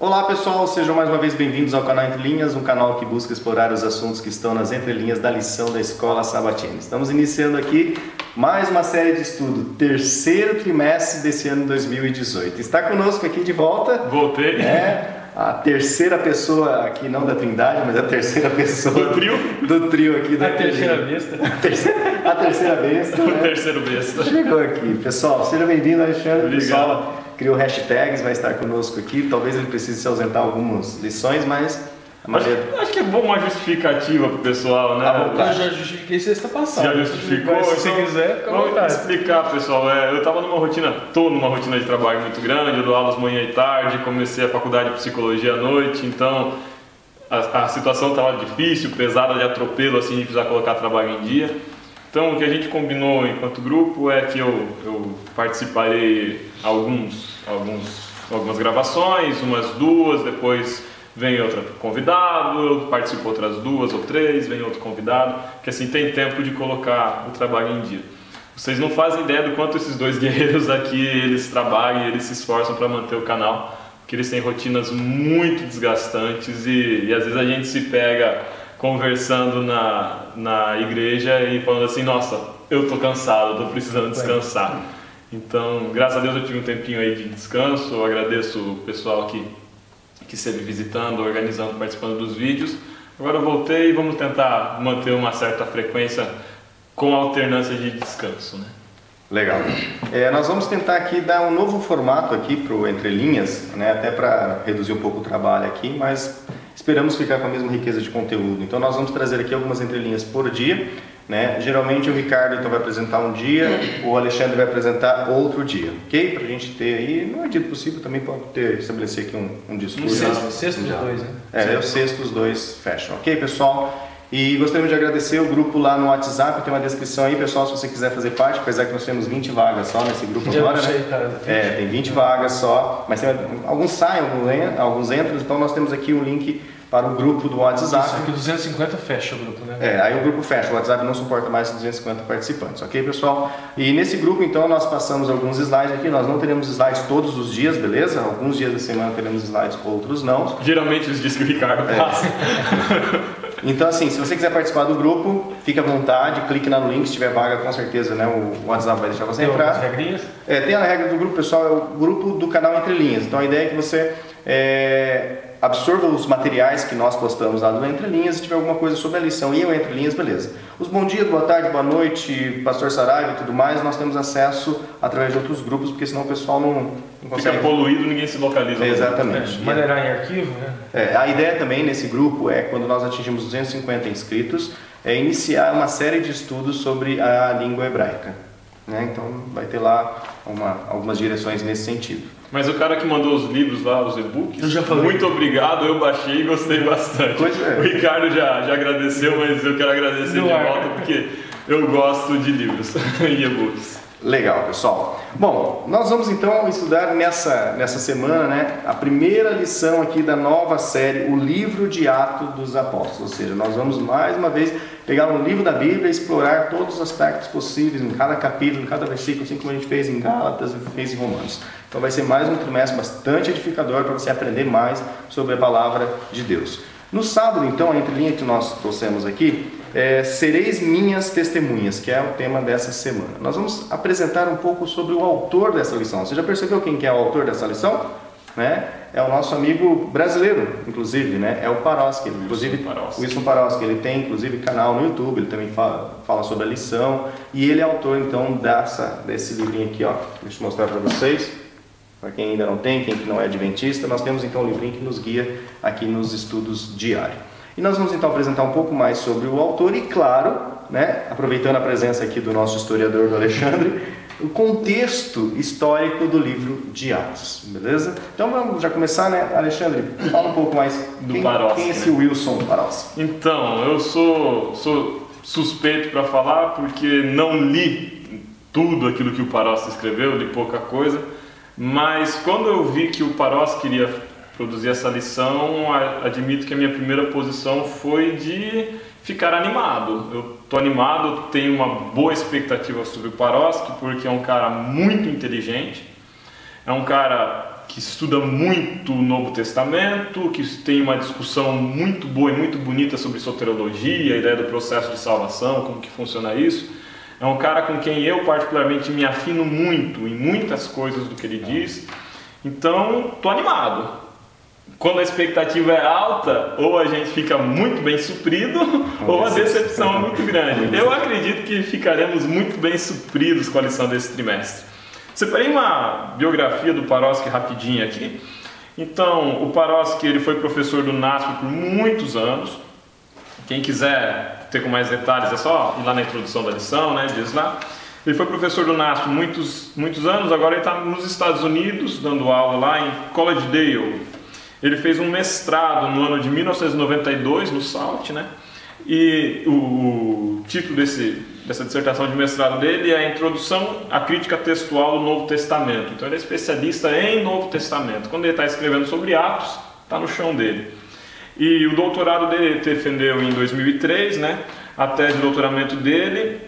Olá pessoal, sejam mais uma vez bem-vindos ao canal Entre Linhas, um canal que busca explorar os assuntos que estão nas entrelinhas da lição da Escola Sabatina. Estamos iniciando aqui mais uma série de estudo, terceiro trimestre desse ano 2018. Está conosco aqui de volta... Voltei. A terceira pessoa aqui, não da Trindade, mas a terceira pessoa... Do trio? Do trio aqui da A terceira besta. A terceira besta, O né? terceiro besta. Chegou aqui. Pessoal, seja bem-vindo, Alexandre. Obrigado. Pessoal, criou hashtags, vai estar conosco aqui. Talvez ele precise se ausentar algumas lições, mas a maioria... Acho que é bom uma justificativa pro pessoal, né? À vontade. Eu já justifiquei sexta passada. Já justificou? Mas, se você Então, quiser, fica à vamos vontade. explicar, pessoal. Eu estava tô numa rotina de trabalho muito grande, eu dou aulas manhã e tarde, comecei a faculdade de psicologia à noite, então a situação estava difícil, pesada de atropelo, assim, de precisar colocar trabalho em dia. Então o que a gente combinou enquanto grupo é que eu participarei algumas gravações, umas duas, depois vem outro convidado, eu participo outras duas ou três, vem outro convidado, que assim tem tempo de colocar o trabalho em dia. Vocês não fazem ideia do quanto esses dois guerreiros aqui, eles trabalham, eles se esforçam para manter o canal, porque eles têm rotinas muito desgastantes e às vezes a gente se pega conversando na igreja e falando assim, nossa, eu tô cansado, eu tô precisando descansar. Então, graças a Deus eu tive um tempinho aí de descanso, eu agradeço o pessoal que esteve visitando, organizando, participando dos vídeos. Agora eu voltei e vamos tentar manter uma certa frequência com alternância de descanso, né? Legal. Nós vamos tentar aqui dar um novo formato aqui para o Entre Linhas, né? Até para reduzir um pouco o trabalho aqui, mas esperamos ficar com a mesma riqueza de conteúdo. Então nós vamos trazer aqui algumas entrelinhas por dia, né? Geralmente o Ricardo então vai apresentar um dia, o Alexandre vai apresentar outro dia, ok? Para a gente ter aí, no medida possível, também pode estabelecer aqui um discurso. Sexto dos dois, né? O sexto os dois fecham, ok, pessoal? E gostaríamos de agradecer o grupo lá no WhatsApp, tem uma descrição aí, pessoal, se você quiser fazer parte, apesar que nós temos 20 vagas só nesse grupo agora, né? Tem 20 vagas só, mas alguns saem, alguns entram, então nós temos aqui um link para o grupo do WhatsApp. Isso aqui 250 fecha o grupo, né? Aí o grupo fecha, o WhatsApp não suporta mais 250 participantes, ok, pessoal? E nesse grupo, então, nós passamos alguns slides aqui, nós não teremos slides todos os dias, beleza? Alguns dias da semana teremos slides, outros não. Geralmente os dias que o Ricardo passa. Então, assim, se você quiser participar do grupo, fique à vontade, clique lá no link, se tiver vaga, com certeza, né, o WhatsApp vai deixar você entrar. Tem regrinhas? Tem a regra do grupo, pessoal, é o grupo do canal Entre Linhas. Então, a ideia é que você absorva os materiais que nós postamos lá do Entre Linhas, se tiver alguma coisa sobre a lição e o Entre Linhas, beleza. Os bom dia, boa tarde, boa noite, Pastor Saraiva e tudo mais, nós temos acesso através de outros grupos, porque senão o pessoal não consegue... Fica poluído, ninguém se localiza. Exatamente. Maneirar em arquivo, né? A ideia também nesse grupo é, quando nós atingimos 250 inscritos, iniciar uma série de estudos sobre a língua hebraica, né? Então vai ter lá algumas direções nesse sentido. Mas o cara que mandou os livros lá, os e-books, eu já falei. Muito obrigado, eu baixei e gostei bastante. Pois é. O Ricardo já agradeceu, mas eu quero agradecer de volta porque eu gosto de livros e e-books. Legal, pessoal. Bom, nós vamos então estudar nessa semana, né, a primeira lição aqui da nova série, o livro de Atos dos Apóstolos. Ou seja, nós vamos mais uma vez pegar um livro da Bíblia e explorar todos os aspectos possíveis em cada capítulo, em cada versículo, assim como a gente fez em Gálatas e fez em Romanos. Então vai ser mais um trimestre bastante edificador para você aprender mais sobre a palavra de Deus. No sábado, então, a entrelinha que nós trouxemos aqui, sereis minhas testemunhas, que é o tema dessa semana. Nós vamos apresentar um pouco sobre o autor dessa lição. Você já percebeu quem que é o autor dessa lição? Né? É o nosso amigo brasileiro, inclusive, né? É o Paroski. O Wilson Paroski. Ele tem, inclusive, canal no YouTube, ele também fala sobre a lição. E ele é autor, então, desse livrinho aqui, ó. Deixa eu mostrar para vocês. Para quem ainda não tem, quem não é adventista, nós temos então um livrinho que nos guia aqui nos estudos diários. E nós vamos então apresentar um pouco mais sobre o autor e, claro, né, aproveitando a presença aqui do nosso historiador, do Alexandre, o contexto histórico do livro de Atos, beleza? Então vamos já começar, né, Alexandre? Fala um pouco mais do Paroski, quem é esse Wilson Paroski? Então, eu sou suspeito para falar porque não li tudo aquilo que o Paroski escreveu, li pouca coisa. Mas quando eu vi que o Paroski queria produzir essa lição, admito que a minha primeira posição foi de ficar animado. Eu estou animado, tenho uma boa expectativa sobre o Paroski, porque é um cara muito inteligente, é um cara que estuda muito o Novo Testamento, que tem uma discussão muito boa e muito bonita sobre soteriologia, a ideia do processo de salvação, como que funciona isso. É um cara com quem eu particularmente me afino muito em muitas coisas do que ele diz. Então, estou animado. Quando a expectativa é alta, ou a gente fica muito bem suprido, ou a decepção é muito grande. Eu acredito que ficaremos muito bem supridos com a lição desse trimestre. Separei uma biografia do Paroski rapidinho aqui. Então, o Paroski, ele foi professor do NASP por muitos anos. Quem quiser ter com mais detalhes é só ir lá na introdução da lição, né? Diz lá. Ele foi professor do NASP muitos anos, agora ele está nos Estados Unidos, dando aula lá em Collegedale. Ele fez um mestrado no ano de 1992 no SALT, né? E o título dessa dissertação de mestrado dele é a Introdução à Crítica Textual do Novo Testamento. Então ele é especialista em Novo Testamento. Quando ele está escrevendo sobre Atos, está no chão dele. E o doutorado dele ele defendeu em 2003, né? A tese de doutoramento dele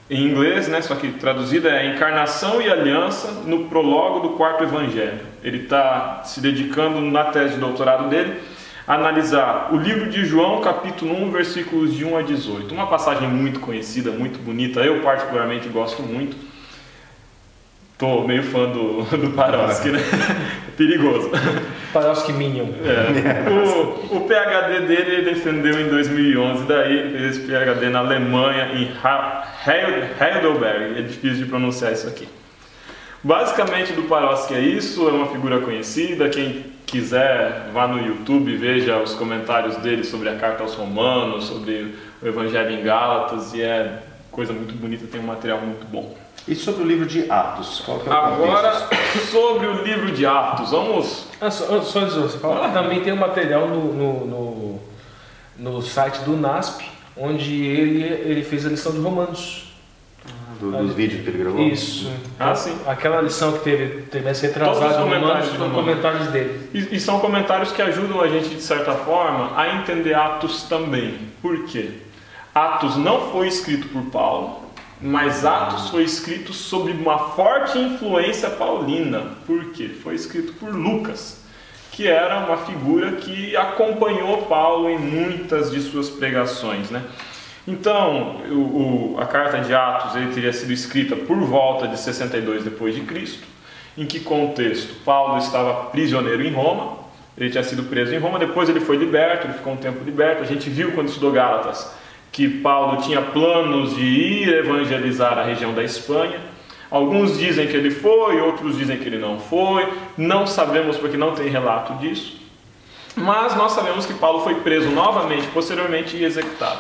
em inglês, né, só que traduzida é Encarnação e Aliança no Prólogo do Quarto Evangelho. Ele está se dedicando na tese de doutorado dele a analisar o livro de João, capítulo 1, versículos de 1 a 18. Uma passagem muito conhecida, muito bonita, eu particularmente gosto muito. Tô meio fã do Paroski, né? Perigoso. Paroski Minion. O PhD dele ele defendeu em 2011, daí ele fez esse PhD na Alemanha, em Heidelberg. É difícil de pronunciar isso aqui. Basicamente do Paroski é isso, é uma figura conhecida. Quem quiser, vá no YouTube e veja os comentários dele sobre a Carta aos Romanos, sobre o Evangelho em Gálatas, e é coisa muito bonita, tem um material muito bom. E sobre o livro de Atos? Qual que é o Agora, sobre o livro de Atos, vamos... Só dizer, você fala, também tem um material no site do NASP, onde ele fez a lição de Romanos. Dos vídeos que ele gravou? Isso. Sim. Aquela lição que teve essa retrasada no Romanos, são comentários dele. E são comentários que ajudam a gente, de certa forma, a entender Atos também. Por quê? Atos não foi escrito por Paulo, mas Atos foi escrito sob uma forte influência paulina. Por quê? Foi escrito por Lucas, que era uma figura que acompanhou Paulo em muitas de suas pregações, né? Então, a carta de Atos ele teria sido escrita por volta de 62 depois de Cristo. Em que contexto? Paulo estava prisioneiro em Roma, ele tinha sido preso em Roma, depois ele foi liberto, ele ficou um tempo liberto. A gente viu quando estudou Gálatas que Paulo tinha planos de ir evangelizar a região da Espanha. Alguns dizem que ele foi, outros dizem que ele não foi. Não sabemos porque não tem relato disso. Mas nós sabemos que Paulo foi preso novamente, posteriormente e executado.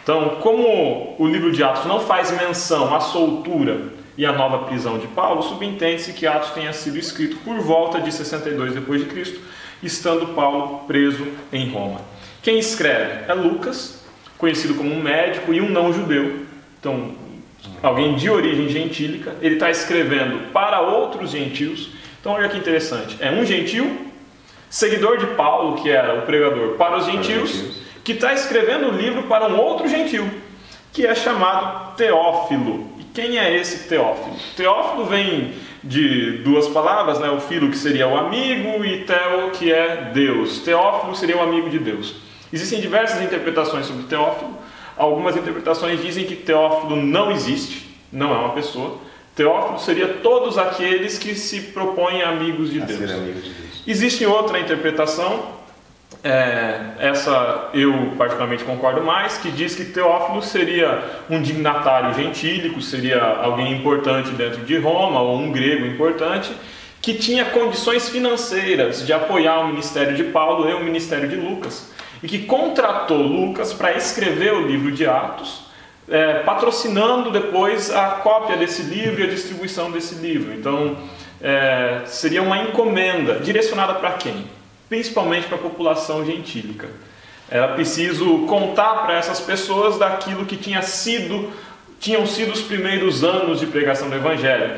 Então, como o livro de Atos não faz menção à soltura e à nova prisão de Paulo, subentende-se que Atos tenha sido escrito por volta de 62 depois de Cristo, estando Paulo preso em Roma. Quem escreve é Lucas, conhecido como um médico e um não-judeu, então alguém de origem gentílica. Ele está escrevendo para outros gentios. Então olha que interessante, é um gentil, seguidor de Paulo, que era o pregador para os gentios, que está escrevendo o livro para um outro gentil, que é chamado Teófilo. E quem é esse Teófilo? Teófilo vem de duas palavras, né? O filo, que seria o amigo, e Teo, que é Deus. Teófilo seria o amigo de Deus. Existem diversas interpretações sobre Teófilo. Algumas interpretações dizem que Teófilo não existe, não é uma pessoa. Teófilo seria todos aqueles que se propõem amigos de Deus. Existe outra interpretação, essa eu particularmente concordo mais, que diz que Teófilo seria um dignatário gentílico, seria alguém importante dentro de Roma, ou um grego importante, que tinha condições financeiras de apoiar o ministério de Paulo e o ministério de Lucas, e que contratou Lucas para escrever o livro de Atos, patrocinando depois a cópia desse livro e a distribuição desse livro. Então, seria uma encomenda direcionada para quem? Principalmente para a população gentílica. Era preciso contar para essas pessoas daquilo que tinham sido os primeiros anos de pregação do Evangelho.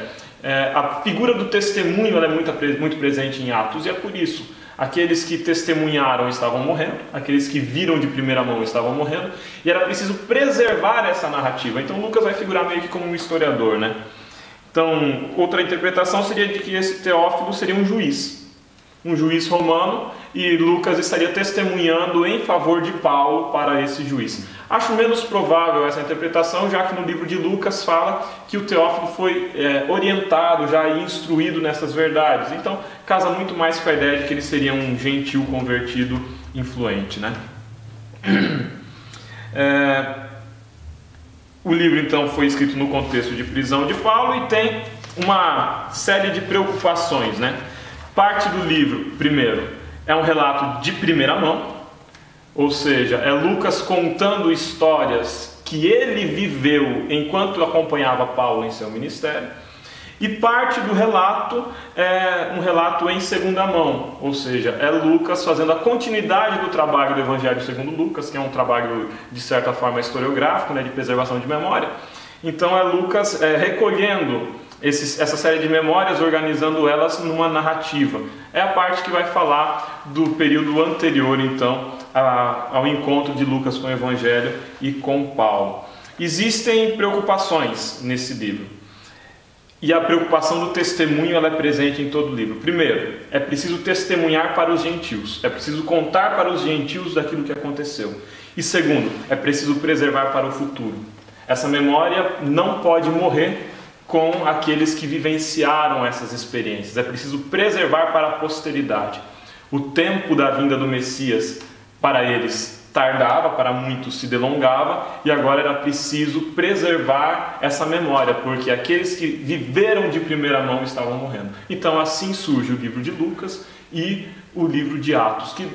A figura do testemunho ela é muito presente em Atos, e é por isso aqueles que testemunharam estavam morrendo, aqueles que viram de primeira mão estavam morrendo, e era preciso preservar essa narrativa. Então Lucas vai figurar meio que como um historiador, né? Então, outra interpretação seria de que esse Teófilo seria um juiz romano, e Lucas estaria testemunhando em favor de Paulo para esse juiz. Acho menos provável essa interpretação, já que no livro de Lucas fala que o Teófilo foi orientado, já instruído nessas verdades. Então, casa muito mais com a ideia de que ele seria um gentil convertido influente, né? O livro, então, foi escrito no contexto de prisão de Paulo e tem uma série de preocupações, né? Parte do livro, primeiro, é um relato de primeira mão, ou seja, é Lucas contando histórias que ele viveu enquanto acompanhava Paulo em seu ministério. E parte do relato é um relato em segunda mão, ou seja, é Lucas fazendo a continuidade do trabalho do Evangelho segundo Lucas, que é um trabalho de certa forma historiográfico, né, de preservação de memória. Então é Lucas recolhendo essa série de memórias, organizando elas numa narrativa. É a parte que vai falar do período anterior, então, ao encontro de Lucas com o Evangelho e com Paulo. Existem preocupações nesse livro. E a preocupação do testemunho ela é presente em todo o livro. Primeiro, é preciso testemunhar para os gentios. É preciso contar para os gentios daquilo que aconteceu. E segundo, é preciso preservar para o futuro. Essa memória não pode morrer com aqueles que vivenciaram essas experiências. É preciso preservar para a posteridade. O tempo da vinda do Messias, para eles, tardava, para muitos se delongava, e agora era preciso preservar essa memória, porque aqueles que viveram de primeira mão estavam morrendo. Então assim surge o livro de Lucas e o livro de Atos, que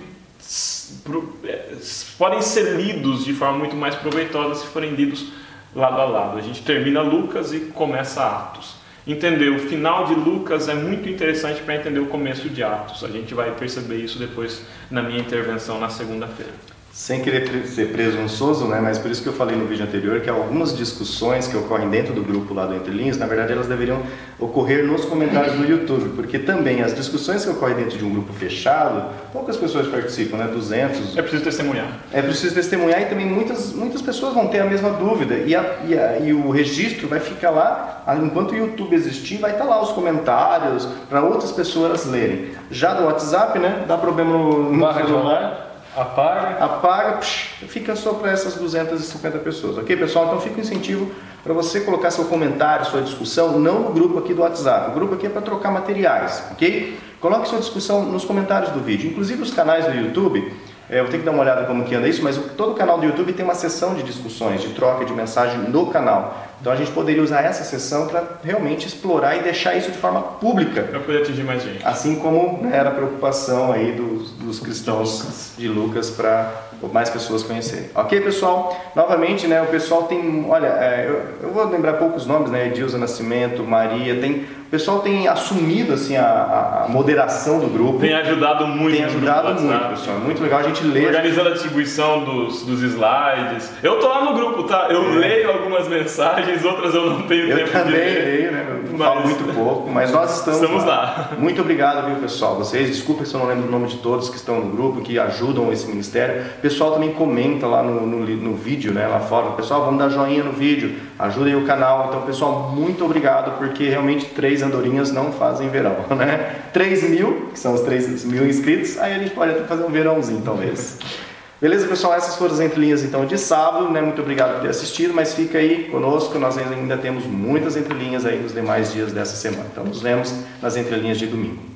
podem ser lidos de forma muito mais proveitosa se forem lidos lado a lado. A gente termina Lucas e começa Atos. Entender o final de Lucas é muito interessante para entender o começo de Atos. A gente vai perceber isso depois na minha intervenção na segunda-feira. Sem querer ser presunçoso, né? Mas por isso que eu falei no vídeo anterior que algumas discussões que ocorrem dentro do grupo lá do Entre Linhas, na verdade elas deveriam ocorrer nos comentários do YouTube, porque também as discussões que ocorrem dentro de um grupo fechado, poucas pessoas participam, né? 200. É preciso testemunhar. É preciso testemunhar, e também muitas pessoas vão ter a mesma dúvida, e o registro vai ficar lá, enquanto o YouTube existir, vai estar lá os comentários para outras pessoas lerem. Já no WhatsApp, né? Dá problema no celular. Apaga, fica só para essas 250 pessoas, ok, pessoal? Então fica um incentivo para você colocar seu comentário, sua discussão, não no grupo aqui do WhatsApp. O grupo aqui é para trocar materiais, ok? Coloque sua discussão nos comentários do vídeo. Inclusive os canais do YouTube, eu vou ter que dar uma olhada como que anda isso, mas todo canal do YouTube tem uma seção de discussões, de troca de mensagem no canal. Então a gente poderia usar essa sessão para realmente explorar e deixar isso de forma pública. Para poder atingir mais gente. Assim como, né, era a preocupação aí dos cristãos de Lucas para mais pessoas conhecerem. Ok, pessoal? Novamente, né, o pessoal tem, olha, eu vou lembrar poucos nomes, né, Edilza Nascimento, Maria, o pessoal tem assumido assim a moderação do grupo. Tem ajudado muito. Tem ajudado muito, pessoal. É muito legal a gente ler. Organizando a distribuição dos slides. Eu tô lá no grupo, tá? Eu leio algumas mensagens, outras eu não tenho tempo de ler. Eu também leio, né? Falo muito pouco, mas nós estamos lá. Muito obrigado, viu, pessoal? Vocês, desculpem se eu não lembro o nome de todos que estão no grupo, que ajudam esse ministério. O pessoal também comenta lá no vídeo, né? Lá fora. Pessoal, vamos dar joinha no vídeo. Ajudem o canal. Então, pessoal, muito obrigado, porque realmente 3 andorinhas não fazem verão, né? 3.000, que são os 3.000 inscritos, aí a gente pode até fazer um verãozinho, talvez. Beleza, pessoal? Essas foram as entrelinhas, então, de sábado, né? Muito obrigado por ter assistido, mas fica aí conosco, nós ainda temos muitas entrelinhas aí nos demais dias dessa semana. Então, nos vemos nas entrelinhas de domingo.